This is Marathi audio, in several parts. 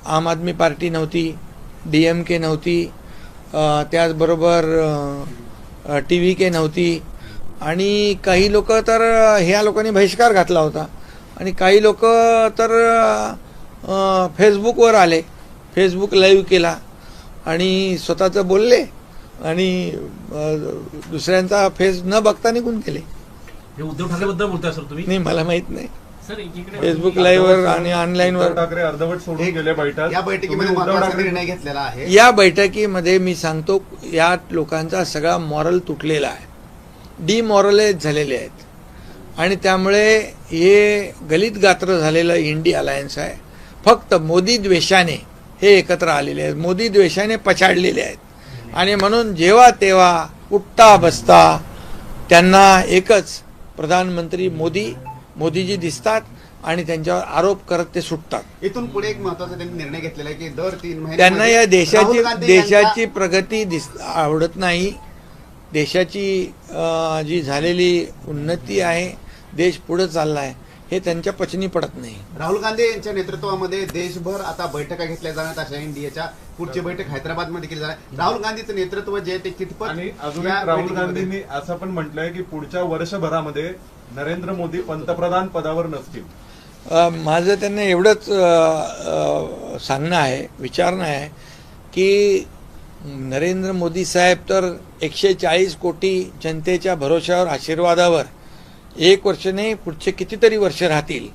आम आदमी पार्टी नव्हती, DMK नव्हती, त्याचबरोबर TVK नव्हती आणि काही लोक तर ह्या लोकांनी बहिष्कार घातला होता आणि काही लोक तर फेसबुकवर आले, फेसबुक लाईव्ह केला आणि स्वतःचं बोलले आणि दुसऱ्यांचा फेस न बघता निघून गेले. हे उद्धव ठाकरेबद्दल बोलताय सर तुम्ही? नाही, मला माहित नाही. सर एकीकडे फेसबुक लाईव्हवर आणि ऑनलाईनवर ठाकरे अर्धवट सोडून गेले बैठक. या बैठकीमध्ये महत्त्वाचा निर्णय घेतलेला आहे. या बैठकीमध्ये मी सांगतो, या लोकांचा सगळा मॉरल तुटलेला आहे, डिमॉरलाइज झालेले आहेत आणि त्यामुळे हे गलित गात्र झालेलं इंडिया अलायन्स आहे. फक्त मोदी द्वेषाने हे एकत्र आलेले आहेत, मोदी द्वेषाने पछाडलेले आहेत आणि म्हणून जेव्हा तेव्हा उठता बसता त्यांना एकच प्रधानमंत्री मोदीजी दिसतात आणि त्यांच्यावर आरोप करत ते सुटतात. इथून पुढे एक महत्त्वाचा त्यांनी निर्णय घेतलेला आहे की दर 3 महिने त्यांना या देशाची प्रगती आवडत नाही. देशाची जी झालेली उन्नती आहे, देश पुढे चालला आहे, हे त्यांच्या पचनी पडत नाही. राहुल गांधी यांच्या नेतृत्वामध्ये देशभर आता बैठका घेतल्या जाणार. अशा इंडियाच्या पुढची बैठक हैदराबादमध्ये केली जाणार. राहुल गांधीचं नेतृत्व जे ते कितपत आणि अजून राहुल गांधींनी असं पण म्हटलंय की पुढच्या वर्षभरामध्ये नरेंद्र मोदी पंतप्रधान पदावर नसतील. माझं त्यांना एवढंच सांगणं आहे, विचारणं आहे की नरेंद्र मोदी साहेब तर 140 कोटी जनतेच्या भरोश्यावर, आशीर्वादावर 1 वर्ष नाही, पुढचे कितीतरी वर्ष राहतील.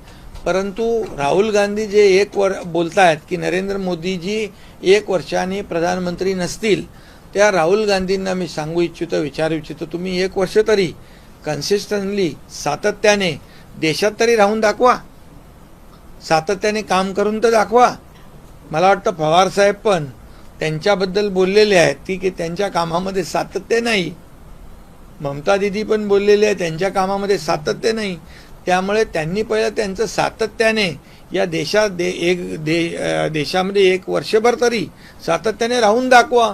परंतु राहुल गांधी जे बोलतायत की नरेंद्र मोदीजी 1 वर्षाने प्रधानमंत्री नसतील, त्या राहुल गांधींना मी सांगू इच्छितो, विचारू इच्छितो, तुम्ही 1 वर्ष तरी कन्सिस्टंटली सातत्याने देशात तरी राहून दाखवा, सातत्याने काम करून तर दाखवा. मला वाटतं पवार साहेब पण त्यांच्याबद्दल बोललेले आहेत की त्यांच्या कामामध्ये सातत्य नाही. ममता दिदी पण बोललेले आहे त्यांच्या कामामध्ये सातत्य नाही. त्यामुळे त्यांनी पहिलं त्यांचं सातत्याने या देशामध्ये 1 वर्षभर तरी सातत्याने राहून दाखवा.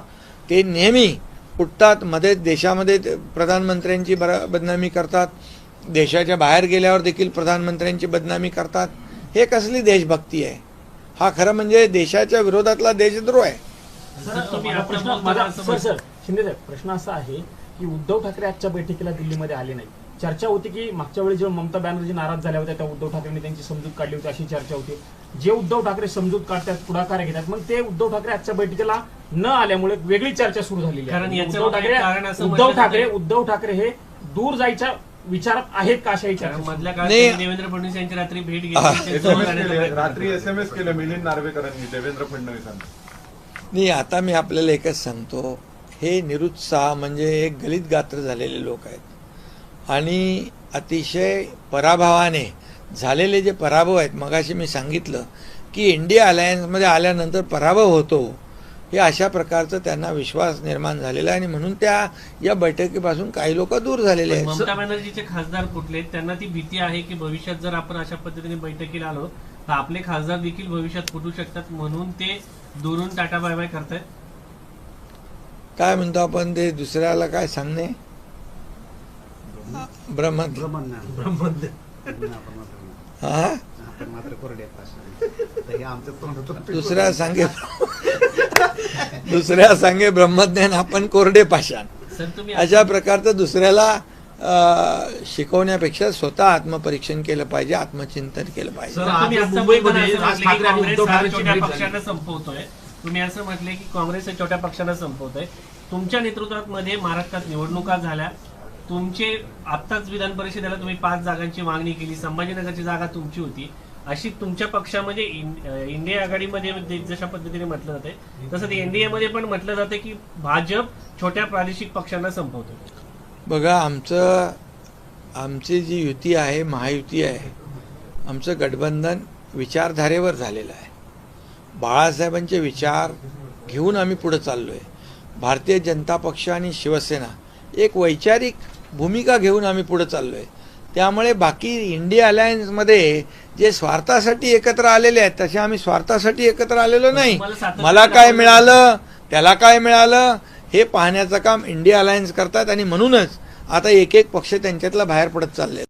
ते नेहमी उठतात, मध्ये देशामध्ये प्रधानमंत्र्यांची बदनामी करतात, देशाच्या बाहेर गेल्यावर देखील प्रधानमंत्र्यांची बदनामी करतात. हे कसली देशभक्ती आहे? हा खरं म्हणजे देशाच्या विरोधातला देशद्रोह आहे. शिंदे साहेब, प्रश्न असा आहे की उद्धव ठाकरे आजच्या बैठकीला दिल्लीमध्ये आले नाही. चर्चा होती की मागच्या वेळी जेव्हा ममता बॅनर्जी नाराज झाल्या होत्या, त्या उद्धव ठाकरेंनी त्यांची समजूत काढली होती, अशी चर्चा होती. जे उद्धव ठाकरे समजूत काढतात, पुढाकार घेतात, मग ते उद्धव ठाकरे आजच्या बैठकीला न आल्यामुळे वेगळी चर्चा सुरू झालेली आहे. उद्धव ठाकरे हे दूर जायच्या विचारात आहेत का, अशाही चर्चा मधल्या काळात देवेंद्र फडणवीस यांची रात्री भेट घेतली, रात्री SMS केले मिलिंद नार्वेकरांनी देवेंद्र फडणवीसांना. नाही, आता मी आपल्याला एकच सांगतो, हे निरुत्साह म्हणजे एक गलित गात्र झालेले लोक आहेत आणि अतिशय पराभवाने झालेले जे पराभव आहेत. मगाशी मी सांगितलं की इंडिया अलायन्समध्ये आल्यानंतर पराभव होतो, हे अशा प्रकारचं त्यांना विश्वास निर्माण झालेला आहे आणि म्हणून या बैठकीपासून काही लोक दूर झालेले आहेत. ममता बॅनर्जीचे खासदार फुटले, त्यांना ती भीती आहे की भविष्यात जर आपण अशा पद्धतीने बैठकीला आलो तर आपले खासदार देखील भविष्यात फुटू शकतात, म्हणून ते दुरून टाटा बाय बाय करतायत. काय म्हणतो आपण ते दुसऱ्याला काय सांगणे, हा दुसऱ्या सांगे ब्रह्मज्ञान, आपण कोरडे पाषाण. अशा प्रकारचं दुसऱ्याला शिकवण्यापेक्षा स्वतः आत्मपरीक्षण केलं पाहिजे, आत्मचिंतन केलं पाहिजे. तुम्ही असं म्हटले की काँग्रेस छोट्या पक्षांना संपवतोय. तुमच्या नेतृत्वामध्ये महाराष्ट्रात निवडणुका झाल्या, तुमचे आत्ताच विधान परिषदेला तुम्ही 5 जागांची मागणी केली, संभाजीनगरची जागा तुमची होती. अशी तुमच्या पक्षामध्ये इंडिया आघाडीमध्ये जशा पद्धतीने म्हटलं जाते तसं NDA मध्ये पण म्हटलं जातं की भाजप छोट्या प्रादेशिक पक्षांना संपवतोय. बघा, आमची जी युती आहे, महायुती आहे, आमचं गठबंधन विचारधारेवर झालेलं आहे. बाळासाहेबांचे विचार घेऊन आम्ही पुढे चाललो आहे. भारतीय जनता पक्ष आणि शिवसेना एक वैचारिक भूमिका घेऊन आम्ही पुढे चाललो आहे. त्यामुळे बाकी इंडिया अलायन्समध्ये जे स्वार्थासाठी एकत्र आलेले आहेत तसे आम्ही स्वार्थासाठी एकत्र आलेलो नाही. मला काय मिळालं, त्याला काय मिळालं, हे पाहण्याचं काम इंडिया अलायन्स करतात आणि म्हणूनच आता एक एक पक्ष त्यांच्यातला बाहेर पडत चालले.